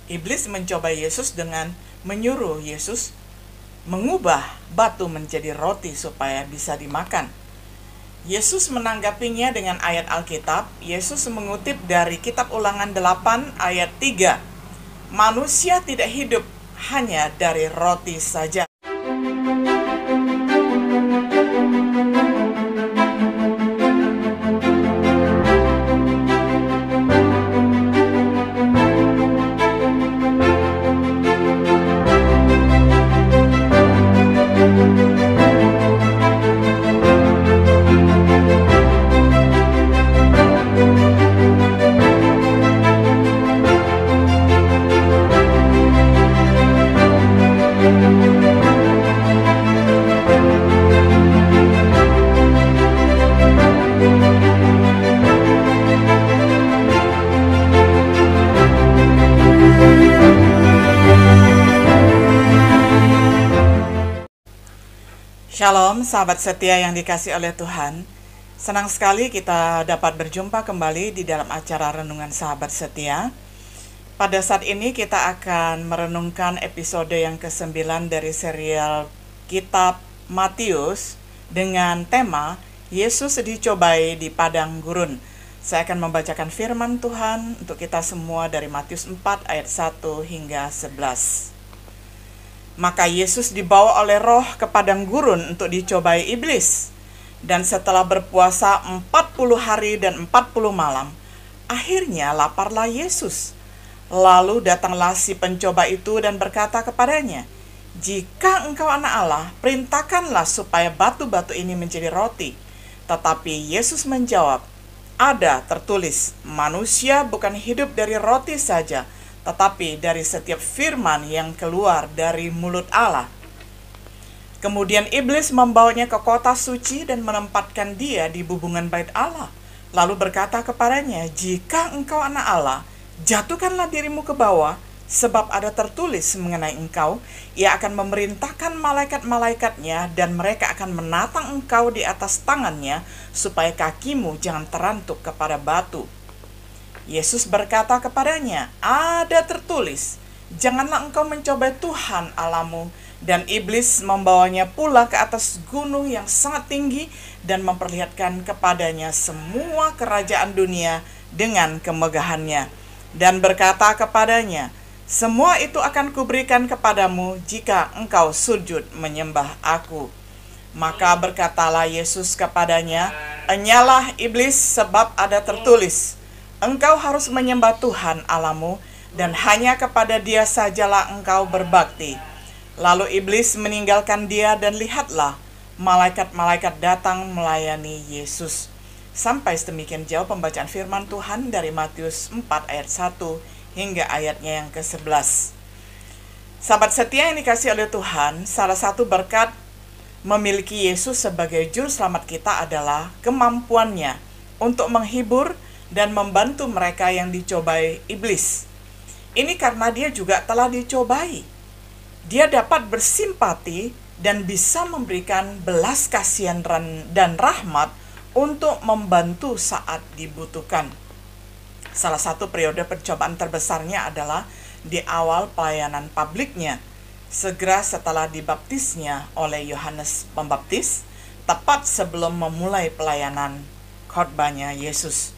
Iblis mencoba Yesus dengan menyuruh Yesus mengubah batu menjadi roti supaya bisa dimakan. Yesus menanggapinya dengan ayat Alkitab. Yesus mengutip dari Kitab Ulangan 8 ayat 3. Manusia tidak hidup hanya dari roti saja. Shalom, sahabat setia yang dikasih oleh Tuhan. Senang sekali kita dapat berjumpa kembali di dalam acara Renungan Sahabat Setia. Pada saat ini kita akan merenungkan episode yang ke-9 dari serial Kitab Matius dengan tema Yesus dicobai di padang gurun. Saya akan membacakan firman Tuhan untuk kita semua dari Matius 4 ayat 1 hingga 11. Maka Yesus dibawa oleh Roh ke padang gurun untuk dicobai iblis. Dan setelah berpuasa 40 hari dan 40 malam, akhirnya laparlah Yesus. Lalu datanglah si pencoba itu dan berkata kepadanya, "Jika engkau anak Allah, perintahkanlah supaya batu-batu ini menjadi roti." Tetapi Yesus menjawab, "Ada tertulis, manusia bukan hidup dari roti saja, tetapi dari setiap firman yang keluar dari mulut Allah." Kemudian iblis membawanya ke kota suci dan menempatkan dia di bubungan bait Allah. Lalu berkata kepadanya, "Jika engkau anak Allah, jatuhkanlah dirimu ke bawah, sebab ada tertulis mengenai engkau, ia akan memerintahkan malaikat-malaikatnya dan mereka akan menatang engkau di atas tangannya, supaya kakimu jangan terantuk kepada batu." Yesus berkata kepadanya, "Ada tertulis, janganlah engkau mencobai Tuhan Allahmu." Dan iblis membawanya pula ke atas gunung yang sangat tinggi dan memperlihatkan kepadanya semua kerajaan dunia dengan kemegahannya. Dan berkata kepadanya, "Semua itu akan kuberikan kepadamu jika engkau sujud menyembah aku." Maka berkatalah Yesus kepadanya, "Enyalah iblis, sebab ada tertulis, engkau harus menyembah Tuhan Allahmu, dan hanya kepada Dia sajalah engkau berbakti." Lalu iblis meninggalkan dia dan lihatlah, malaikat-malaikat datang melayani Yesus. Sampai sedemikian jauh pembacaan firman Tuhan dari Matius 4 ayat 1 hingga ayatnya yang ke-11. Sahabat setia yang dikasih oleh Tuhan, salah satu berkat memiliki Yesus sebagai juru selamat kita adalah kemampuannya untuk menghibur dan membantu mereka yang dicobai iblis. Ini karena dia juga telah dicobai. Dia dapat bersimpati dan bisa memberikan belas kasihan dan rahmat untuk membantu saat dibutuhkan. Salah satu periode percobaan terbesarnya adalah di awal pelayanan publiknya, segera setelah dibaptisnya oleh Yohanes Pembaptis, tepat sebelum memulai pelayanan khotbahnya Yesus.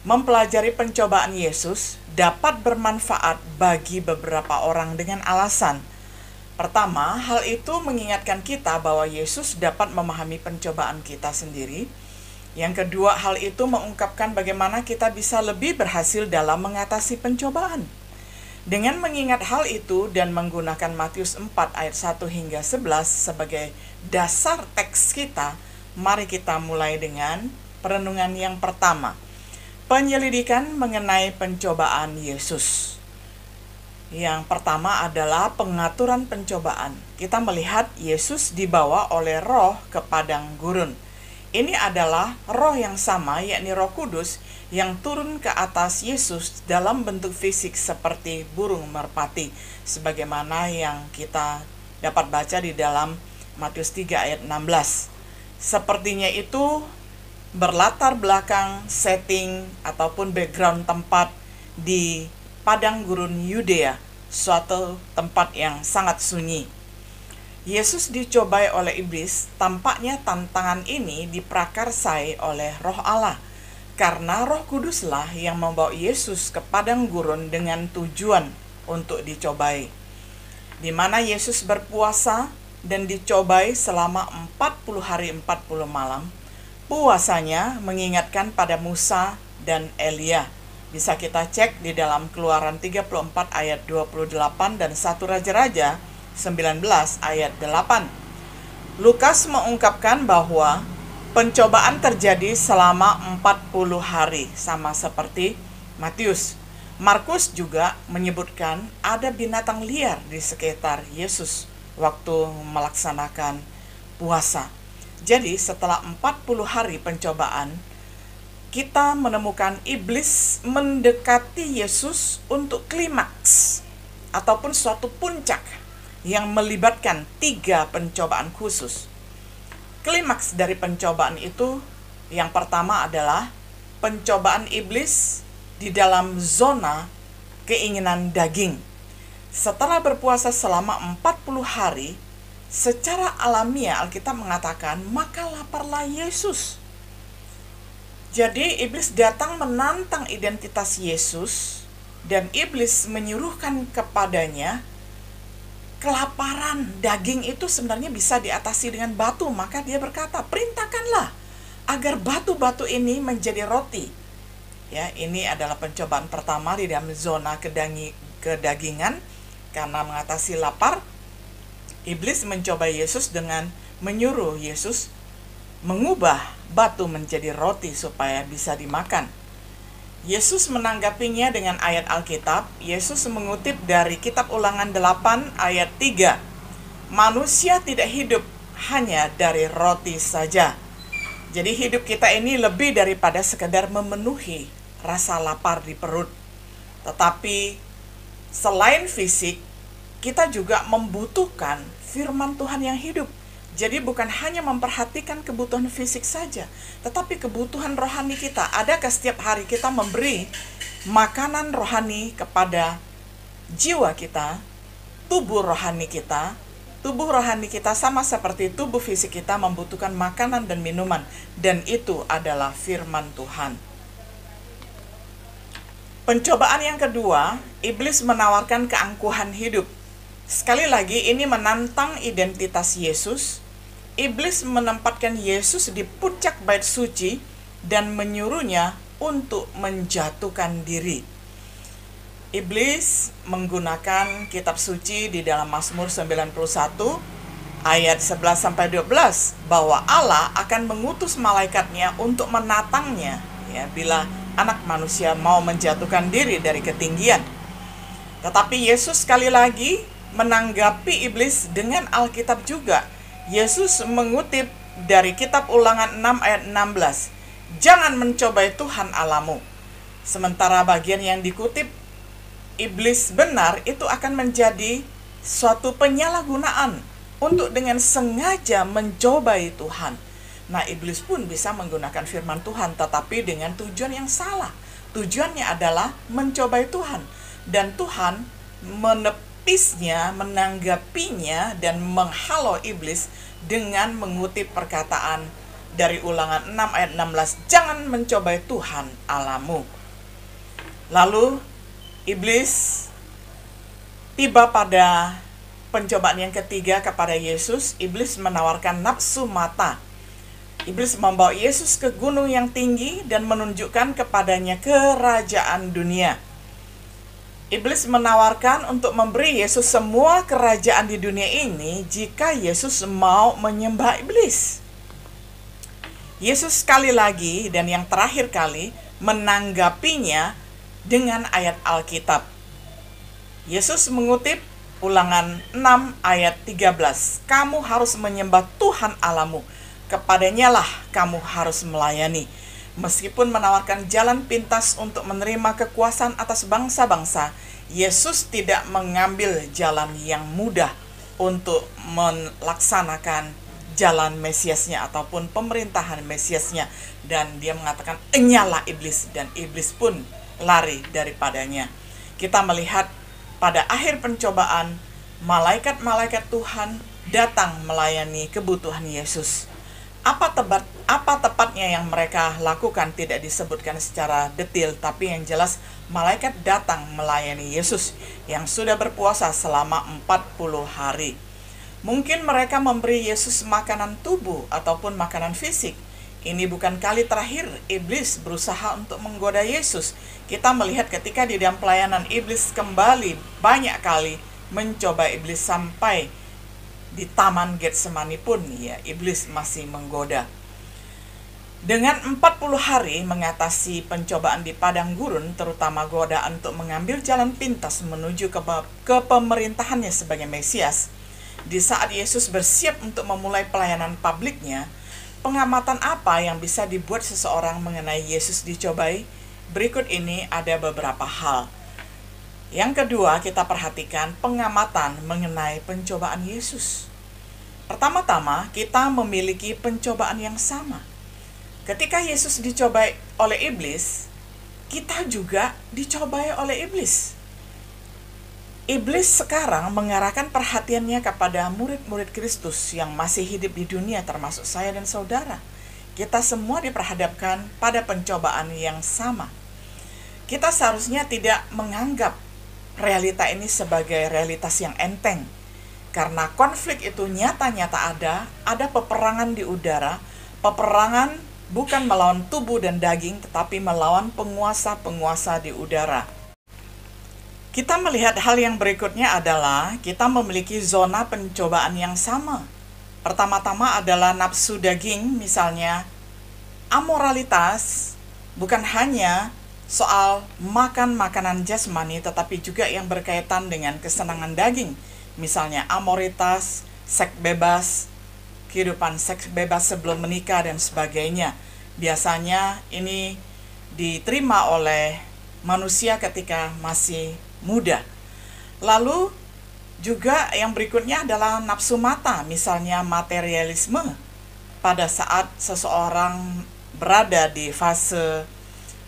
Mempelajari pencobaan Yesus dapat bermanfaat bagi beberapa orang dengan alasan. Pertama, hal itu mengingatkan kita bahwa Yesus dapat memahami pencobaan kita sendiri. Yang kedua, hal itu mengungkapkan bagaimana kita bisa lebih berhasil dalam mengatasi pencobaan. Dengan mengingat hal itu dan menggunakan Matius 4 ayat 1 hingga 11 sebagai dasar teks kita, mari kita mulai dengan perenungan yang pertama. Penyelidikan mengenai pencobaan Yesus. Yang pertama adalah pengaturan pencobaan. Kita melihat Yesus dibawa oleh Roh ke padang gurun. Ini adalah Roh yang sama, yakni Roh Kudus, yang turun ke atas Yesus dalam bentuk fisik seperti burung merpati, sebagaimana yang kita dapat baca di dalam Matius 3 ayat 16. Sepertinya itu berlatar belakang setting ataupun background tempat di padang gurun Yudea, suatu tempat yang sangat sunyi. Yesus dicobai oleh iblis. Tampaknya tantangan ini diprakarsai oleh Roh Allah, karena Roh Kuduslah yang membawa Yesus ke padang gurun dengan tujuan untuk dicobai, di mana Yesus berpuasa dan dicobai selama 40 hari 40 malam. Puasanya mengingatkan pada Musa dan Elia. Bisa kita cek di dalam Keluaran 34 ayat 28 dan 1 Raja-Raja 19 ayat 8. Lukas mengungkapkan bahwa pencobaan terjadi selama 40 hari, sama seperti Matius. Markus juga menyebutkan ada binatang liar di sekitar Yesus waktu melaksanakan puasa. Jadi setelah 40 hari pencobaan, kita menemukan iblis mendekati Yesus untuk klimaks ataupun suatu puncak yang melibatkan 3 pencobaan khusus. Klimaks dari pencobaan itu yang pertama adalah pencobaan iblis di dalam zona keinginan daging. Setelah berpuasa selama 40 hari, secara alamiah Alkitab mengatakan, maka laparlah Yesus. Jadi iblis datang menantang identitas Yesus, dan iblis menyuruhkan kepadanya kelaparan daging itu sebenarnya bisa diatasi dengan batu. Maka dia berkata, perintahkanlah agar batu-batu ini menjadi roti. Ya, ini adalah pencobaan pertama di dalam zona kedagingan. Karena mengatasi lapar, iblis mencoba Yesus dengan menyuruh Yesus mengubah batu menjadi roti supaya bisa dimakan. Yesus menanggapinya dengan ayat Alkitab. Yesus mengutip dari kitab Ulangan 8 ayat 3. Manusia tidak hidup hanya dari roti saja. Jadi hidup kita ini lebih daripada sekedar memenuhi rasa lapar di perut. Tetapi selain fisik, kita juga membutuhkan firman Tuhan yang hidup. Jadi bukan hanya memperhatikan kebutuhan fisik saja, tetapi kebutuhan rohani kita. Adakah setiap hari kita memberi makanan rohani kepada jiwa kita, tubuh rohani kita? Tubuh rohani kita sama seperti tubuh fisik kita membutuhkan makanan dan minuman, dan itu adalah firman Tuhan. Pencobaan yang kedua, iblis menawarkan keangkuhan hidup. Sekali lagi, ini menantang identitas Yesus. Iblis menempatkan Yesus di puncak bait suci dan menyuruhnya untuk menjatuhkan diri. Iblis menggunakan kitab suci di dalam Mazmur 91 ayat 11-12 bahwa Allah akan mengutus malaikatnya untuk menatangnya, ya, bila anak manusia mau menjatuhkan diri dari ketinggian. Tetapi Yesus sekali lagi menanggapi iblis dengan Alkitab juga. Yesus mengutip dari kitab Ulangan 6 ayat 16. Jangan mencobai Tuhan Allahmu. Sementara bagian yang dikutip iblis benar itu akan menjadi suatu penyalahgunaan untuk dengan sengaja mencobai Tuhan. Nah, iblis pun bisa menggunakan firman Tuhan tetapi dengan tujuan yang salah. Tujuannya adalah mencobai Tuhan. Dan Tuhan menanggapinya dan menghalau iblis dengan mengutip perkataan dari Ulangan 6 ayat 16, jangan mencobai Tuhan Allahmu. Lalu iblis tiba pada pencobaan yang ketiga kepada Yesus. Iblis menawarkan nafsu mata. Iblis membawa Yesus ke gunung yang tinggi dan menunjukkan kepadanya kerajaan dunia. Iblis menawarkan untuk memberi Yesus semua kerajaan di dunia ini jika Yesus mau menyembah iblis. Yesus sekali lagi dan yang terakhir kali menanggapinya dengan ayat Alkitab. Yesus mengutip Ulangan 6 ayat 13. Kamu harus menyembah Tuhan Allahmu, kepadanya lah kamu harus melayani. Meskipun menawarkan jalan pintas untuk menerima kekuasaan atas bangsa-bangsa, Yesus tidak mengambil jalan yang mudah untuk melaksanakan jalan Mesiasnya ataupun pemerintahan Mesiasnya. Dan dia mengatakan, enyalah iblis, dan iblis pun lari daripadanya. Kita melihat pada akhir pencobaan, malaikat-malaikat Tuhan datang melayani kebutuhan Yesus. Apa tepatnya yang mereka lakukan tidak disebutkan secara detail, tapi yang jelas malaikat datang melayani Yesus yang sudah berpuasa selama 40 hari. Mungkin mereka memberi Yesus makanan tubuh ataupun makanan fisik. Ini bukan kali terakhir iblis berusaha untuk menggoda Yesus. Kita melihat ketika di dalam pelayanan, iblis kembali banyak kali mencoba iblis sampai di Taman Getsemani pun ya, iblis masih menggoda. Dengan 40 hari mengatasi pencobaan di padang gurun, terutama godaan untuk mengambil jalan pintas menuju ke pemerintahannya sebagai Mesias, di saat Yesus bersiap untuk memulai pelayanan publiknya, pengamatan apa yang bisa dibuat seseorang mengenai Yesus dicobai? Berikut ini ada beberapa hal. Yang kedua, kita perhatikan pengamatan mengenai pencobaan Yesus. Pertama-tama, kita memiliki pencobaan yang sama. Ketika Yesus dicobai oleh iblis, kita juga dicobai oleh iblis. Iblis sekarang mengarahkan perhatiannya kepada murid-murid Kristus yang masih hidup di dunia, termasuk saya dan saudara. Kita semua diperhadapkan pada pencobaan yang sama. Kita seharusnya tidak menganggap realita ini sebagai realitas yang enteng, karena konflik itu nyata-nyata ada peperangan di udara. Peperangan bukan melawan tubuh dan daging, tetapi melawan penguasa-penguasa di udara. Kita melihat hal yang berikutnya adalah kita memiliki zona pencobaan yang sama. Pertama-tama adalah nafsu daging, misalnya amoralitas, bukan hanya soal makan makanan jasmani, tetapi juga yang berkaitan dengan kesenangan daging. Misalnya amoritas, seks bebas, kehidupan seks bebas sebelum menikah, dan sebagainya. Biasanya ini diterima oleh manusia ketika masih muda. Lalu juga yang berikutnya adalah nafsu mata, misalnya materialisme. Pada saat seseorang berada di fase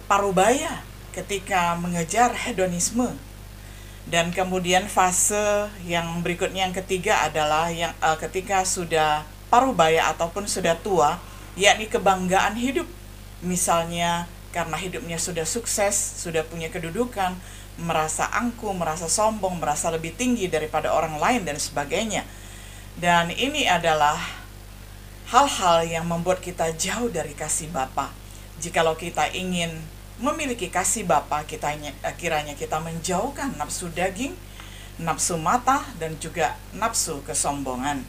parubaya ketika mengejar hedonisme. Dan kemudian fase yang berikutnya, yang ketiga adalah yang ketika sudah parubaya ataupun sudah tua, yakni kebanggaan hidup. Misalnya karena hidupnya sudah sukses, sudah punya kedudukan, merasa angkuh, merasa sombong, merasa lebih tinggi daripada orang lain dan sebagainya. Dan ini adalah hal-hal yang membuat kita jauh dari kasih Bapa. Jikalau kita ingin memiliki kasih Bapa, kiranya kita menjauhkan nafsu daging, nafsu mata, dan juga nafsu kesombongan.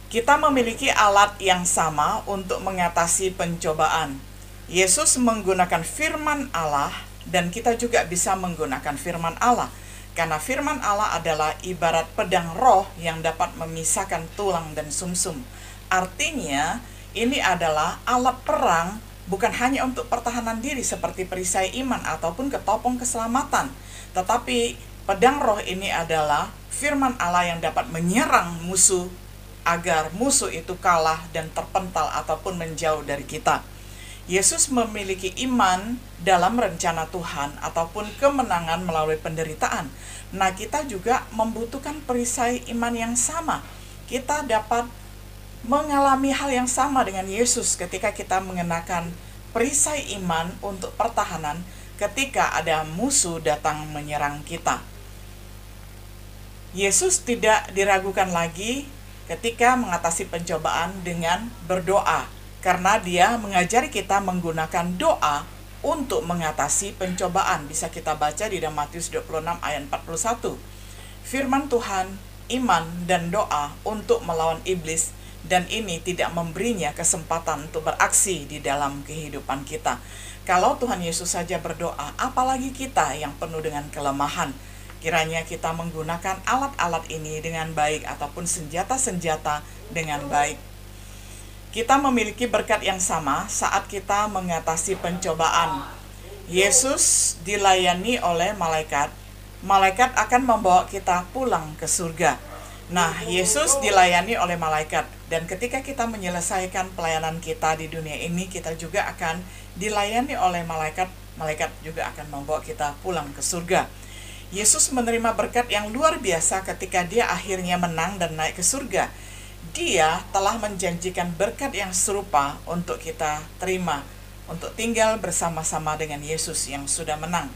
Kita memiliki alat yang sama untuk mengatasi pencobaan. Yesus menggunakan firman Allah, dan kita juga bisa menggunakan firman Allah. Karena firman Allah adalah ibarat pedang roh yang dapat memisahkan tulang dan sumsum. Artinya, ini adalah alat perang, bukan hanya untuk pertahanan diri seperti perisai iman ataupun ketopong keselamatan. Tetapi pedang roh ini adalah firman Allah yang dapat menyerang musuh, agar musuh itu kalah dan terpental ataupun menjauh dari kita. Yesus memiliki iman dalam rencana Tuhan ataupun kemenangan melalui penderitaan. Nah, kita juga membutuhkan perisai iman yang sama. Kita dapat mengalami hal yang sama dengan Yesus ketika kita mengenakan perisai iman untuk pertahanan ketika ada musuh datang menyerang kita. Yesus tidak diragukan lagi ketika mengatasi pencobaan dengan berdoa, karena dia mengajari kita menggunakan doa untuk mengatasi pencobaan. Bisa kita baca di dalam Matius 26 ayat 41. Firman Tuhan, iman dan doa untuk melawan iblis, dan ini tidak memberinya kesempatan untuk beraksi di dalam kehidupan kita. Kalau Tuhan Yesus saja berdoa, apalagi kita yang penuh dengan kelemahan. Kiranya kita menggunakan alat-alat ini dengan baik, ataupun senjata-senjata dengan baik. Kita memiliki berkat yang sama saat kita mengatasi pencobaan. Yesus dilayani oleh malaikat. Malaikat akan membawa kita pulang ke surga. Nah, Yesus dilayani oleh malaikat, dan ketika kita menyelesaikan pelayanan kita di dunia ini, kita juga akan dilayani oleh malaikat malaikat juga akan membawa kita pulang ke surga. Yesus menerima berkat yang luar biasa ketika dia akhirnya menang dan naik ke surga. Dia telah menjanjikan berkat yang serupa untuk kita terima, untuk tinggal bersama-sama dengan Yesus yang sudah menang.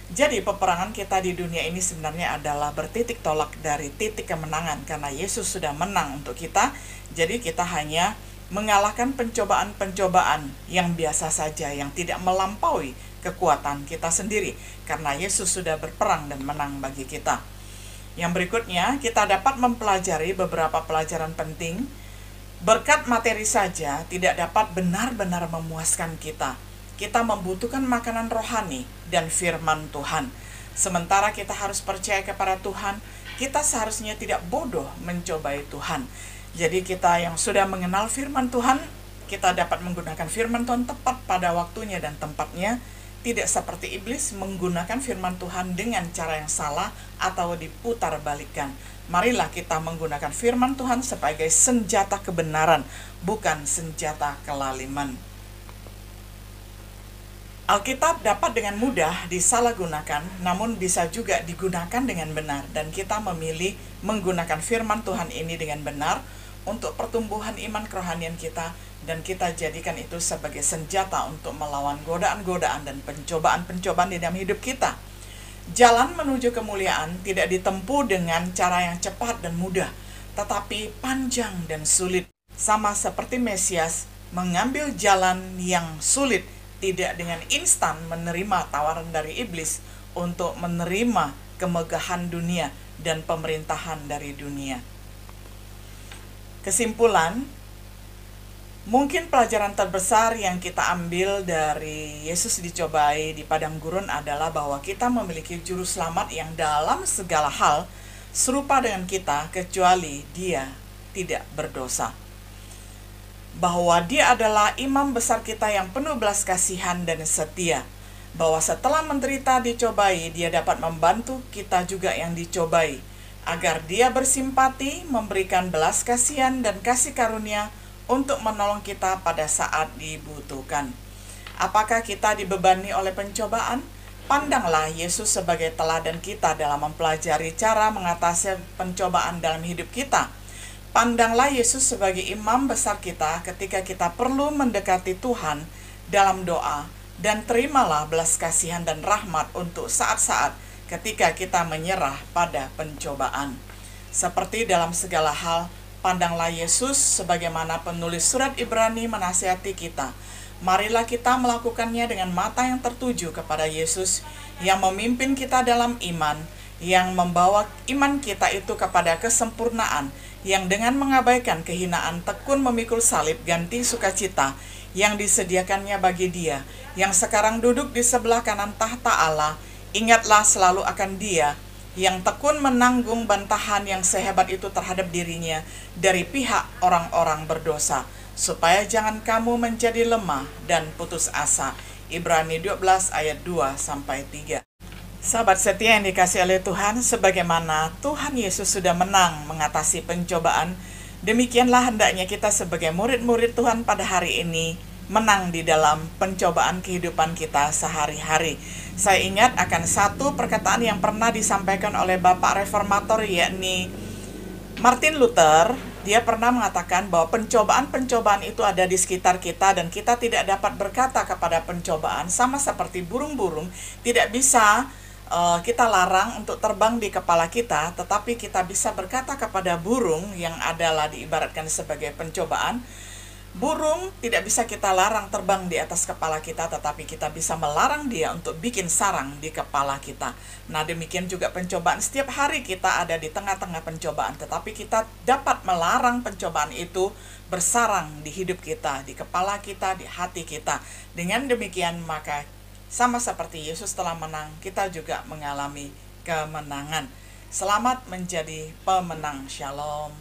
Jadi peperangan kita di dunia ini sebenarnya adalah bertitik tolak dari titik kemenangan, karena Yesus sudah menang untuk kita. Jadi kita hanya mengalahkan pencobaan-pencobaan yang biasa saja, yang tidak melampaui kekuatan kita sendiri, karena Yesus sudah berperang dan menang bagi kita. Yang berikutnya, kita dapat mempelajari beberapa pelajaran penting. Berkat materi saja tidak dapat benar-benar memuaskan kita. Kita membutuhkan makanan rohani dan firman Tuhan. Sementara kita harus percaya kepada Tuhan, kita seharusnya tidak bodoh mencobai Tuhan. Jadi kita yang sudah mengenal firman Tuhan, kita dapat menggunakan firman Tuhan tepat pada waktunya dan tempatnya. Tidak seperti iblis menggunakan firman Tuhan dengan cara yang salah atau diputar balikkan. Marilah kita menggunakan firman Tuhan sebagai senjata kebenaran, bukan senjata kelaliman. Alkitab dapat dengan mudah disalahgunakan, namun bisa juga digunakan dengan benar. Dan kita memilih menggunakan firman Tuhan ini dengan benar untuk pertumbuhan iman kerohanian kita, dan kita jadikan itu sebagai senjata untuk melawan godaan-godaan dan pencobaan-pencobaan di dalam hidup kita. Jalan menuju kemuliaan tidak ditempuh dengan cara yang cepat dan mudah, tetapi panjang dan sulit. Sama seperti Mesias mengambil jalan yang sulit, tidak dengan instan menerima tawaran dari iblis untuk menerima kemegahan dunia dan pemerintahan dari dunia. Kesimpulan, mungkin pelajaran terbesar yang kita ambil dari Yesus dicobai di padang gurun adalah bahwa kita memiliki juru selamat yang dalam segala hal serupa dengan kita, kecuali dia tidak berdosa. Bahwa dia adalah imam besar kita yang penuh belas kasihan dan setia. Bahwa setelah menderita dicobai, dia dapat membantu kita juga yang dicobai, agar dia bersimpati, memberikan belas kasihan dan kasih karunia untuk menolong kita pada saat dibutuhkan. Apakah kita dibebani oleh pencobaan? Pandanglah Yesus sebagai teladan kita dalam mempelajari cara mengatasi pencobaan dalam hidup kita. Pandanglah Yesus sebagai imam besar kita ketika kita perlu mendekati Tuhan dalam doa, dan terimalah belas kasihan dan rahmat untuk saat-saat ketika kita menyerah pada pencobaan. Seperti dalam segala hal, pandanglah Yesus sebagaimana penulis surat Ibrani menasihati kita. Marilah kita melakukannya dengan mata yang tertuju kepada Yesus yang memimpin kita dalam iman, yang membawa iman kita itu kepada kesempurnaan, yang dengan mengabaikan kehinaan tekun memikul salib ganti sukacita yang disediakannya bagi dia, yang sekarang duduk di sebelah kanan tahta Allah. Ingatlah selalu akan dia yang tekun menanggung bantahan yang sehebat itu terhadap dirinya dari pihak orang-orang berdosa, supaya jangan kamu menjadi lemah dan putus asa. Ibrani 12 ayat 2-3. Sahabat setia yang dikasih oleh Tuhan, sebagaimana Tuhan Yesus sudah menang mengatasi pencobaan, demikianlah hendaknya kita sebagai murid-murid Tuhan pada hari ini menang di dalam pencobaan kehidupan kita sehari-hari. Saya ingat akan satu perkataan yang pernah disampaikan oleh Bapak Reformator, yakni Martin Luther. Dia pernah mengatakan bahwa pencobaan-pencobaan itu ada di sekitar kita, dan kita tidak dapat berkata kepada pencobaan, sama seperti burung-burung, tidak bisa kita larang untuk terbang di kepala kita, tetapi kita bisa berkata kepada burung yang adalah diibaratkan sebagai pencobaan. Burung tidak bisa kita larang terbang di atas kepala kita, tetapi kita bisa melarang dia untuk bikin sarang di kepala kita. Nah, demikian juga pencobaan. Setiap hari kita ada di tengah-tengah pencobaan, tetapi kita dapat melarang pencobaan itu bersarang di hidup kita, di kepala kita, di hati kita. Dengan demikian, maka sama seperti Yesus telah menang, kita juga mengalami kemenangan. Selamat menjadi pemenang. Shalom.